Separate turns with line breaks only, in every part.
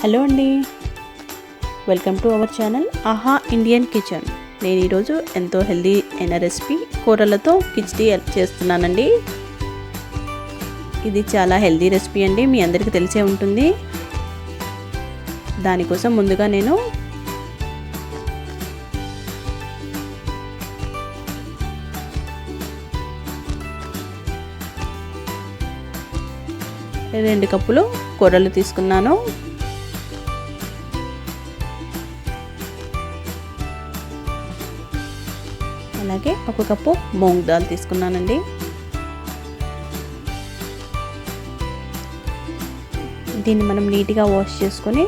Hello అండి, welcome to our channel ఆహా Indian kitchen. నేను ఈరోజు ఎంతో హెల్దీ అయిన రెసిపీ కూరలతో కిచిడి చేస్తున్నానండి. ఇది చాలా హెల్దీ రెసిపీ అండి, మీ అందరికీ తెలిసే ఉంటుంది. దానికోసం ముందుగా నేను రెండు కప్పులు కొర్రలు తీసుకున్నాను. అలాగే ఒక కప్పు మూంగ్ దాల్ తీసుకున్నానండి. దీన్ని మనం నీట్గా వాష్ చేసుకొని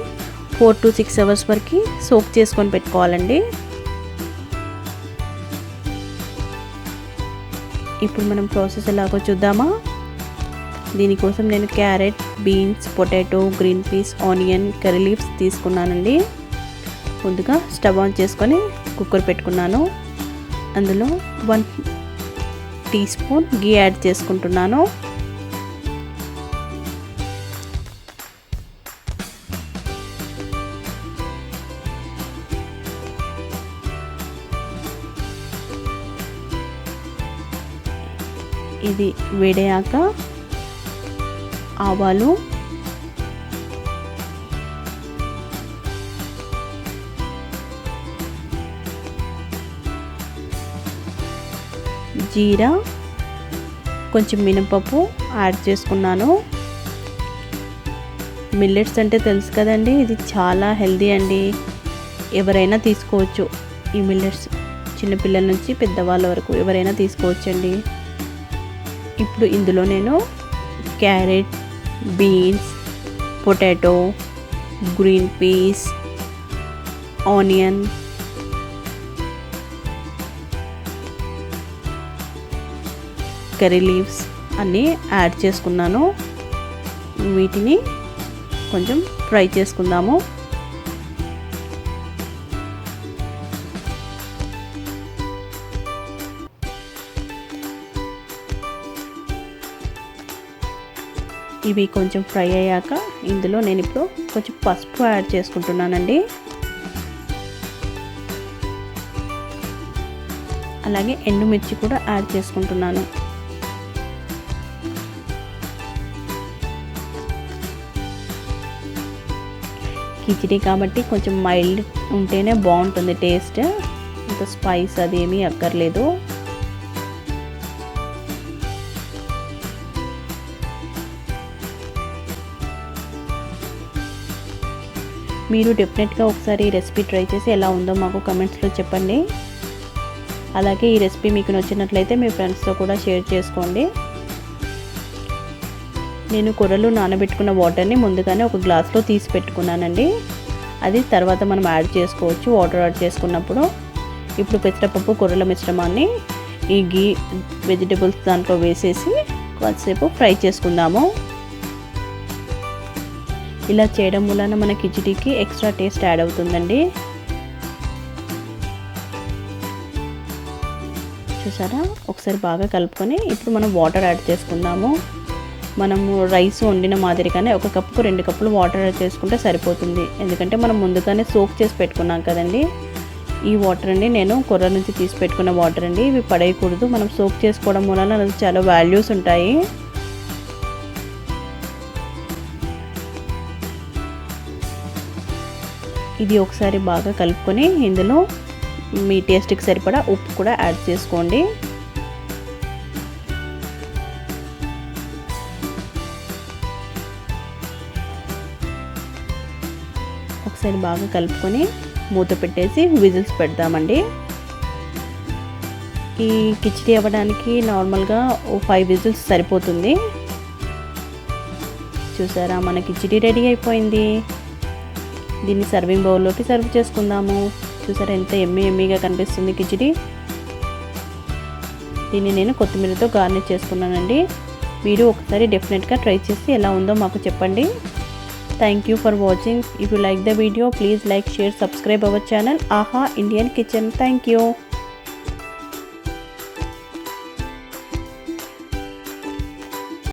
4 to 6 అవర్స్ వరకు సోక్ చేసుకొని పెట్టుకోవాలండి. ఇప్పుడు మనం ప్రాసెస్ ఎలాగో చూద్దామా. దీనికోసం నేను carrot, beans, potato, green peas, onion, curry leaves తీసుకున్నానండి. ముందుగా స్టవ్ ఆన్ చేసుకొని కుక్కర్ పెట్టుకున్నాను. అందులో 1 టీ స్పూన్ గీ యాడ్ చేసుకుంటున్నాను. ఇది వేడయ్యాక ఆవాలు, జీరా, కొంచెం మినపప్పు యాడ్ చేసుకున్నాను. మిల్లెట్స్ అంటే తెలుసు కదండి, ఇది చాలా హెల్దీ అండి, ఎవరైనా తీసుకోవచ్చు. ఈ మిల్లెట్స్ చిన్నపిల్లల నుంచి పెద్దవాళ్ళ వరకు ఎవరైనా తీసుకోవచ్చండి. ఇప్పుడు ఇందులో నేను carrot, beans, potato, green peas, onion, curry leaves అన్నీ యాడ్ చేసుకున్నాను. వీటిని కొంచెం ఫ్రై చేసుకుందాము. ఇవి కొంచెం ఫ్రై అయ్యాక ఇందులో నేను ఇప్పుడు కొంచెం పసుపు యాడ్ చేసుకుంటున్నానండి. అలాగే ఎండుమిర్చి కూడా యాడ్ చేసుకుంటున్నాను. కిచిడి కాబట్టి కొంచెం మైల్డ్ ఉంటేనే బాగుంటుంది టేస్ట్, ఇంత స్పైస్ అదేమీ అక్కర్లేదు. మీరు డెఫినెట్గా ఒకసారి ఈ రెసిపీ ట్రై చేసి ఎలా ఉందో మాకు కమెంట్స్లో చెప్పండి. అలాగే ఈ రెసిపీ మీకు నచ్చినట్లయితే మీ ఫ్రెండ్స్తో కూడా షేర్ చేసుకోండి. నేను కొర్రలు నానబెట్టుకున్న వాటర్ని ముందుగానే ఒక గ్లాస్లో తీసి పెట్టుకున్నానండి. అది తర్వాత మనం యాడ్ చేసుకోవచ్చు వాటర్ యాడ్ చేసుకున్నప్పుడు. ఇప్పుడు పెసరపప్పు కొర్రల మిశ్రమాన్ని ఈ గీ వెజిటేబుల్స్ దాంట్లో వేసేసి కొంతసేపు ఫ్రై చేసుకుందాము. ఇలా చేయడం వలన మన కిచిడికి ఎక్స్ట్రా టేస్ట్ యాడ్ అవుతుందండి. చూసారా, ఒకసారి బాగా కలుపుకొని ఇప్పుడు మనం వాటర్ యాడ్ చేసుకుందాము. మనము రైస్ వండిన మాదిరిగానే 1 కప్పుకు 2 కప్పులు వాటర్ యాడ్ చేసుకుంటే సరిపోతుంది. ఎందుకంటే మనం ముందుగానే సోక్ చేసి పెట్టుకున్నాం కదండి. ఈ వాటర్ అండి నేను కొర్ర నుంచి తీసి పెట్టుకున్న వాటర్ అండి, ఇవి పడేయకూడదు. మనం సోక్ చేసుకోవడం వలన చాలా వాల్యూస్ ఉంటాయి. ఇది ఒకసారి బాగా కలుపుకొని ఇందులో మీ టేస్ట్కి సరిపడా ఉప్పు కూడా యాడ్ చేసుకోండి. ఒకసారి బాగా కలుపుకొని మూత పెట్టేసి విజిల్స్ పెడదామండి. ఈ కిచిడి అవ్వడానికి నార్మల్గా 5 విజిల్స్ సరిపోతుంది. చూసారా, మన కిచిడి రెడీ అయిపోయింది. దీన్ని సర్వింగ్ బౌల్లోకి సర్వ్ చేసుకుందాము. చూసారా, ఎంత ఎమ్మీగా కనిపిస్తుంది కిచిడి. దీన్ని నేను కొత్తిమీరతో గార్నిష్ చేసుకున్నానండి. మీరు ఒకసారి డెఫినెట్గా ట్రై చేసి ఎలా ఉందో మాకు చెప్పండి. Thank you for watching. If you like the video, please like, share, subscribe our channel Aha Indian Kitchen. Thank you.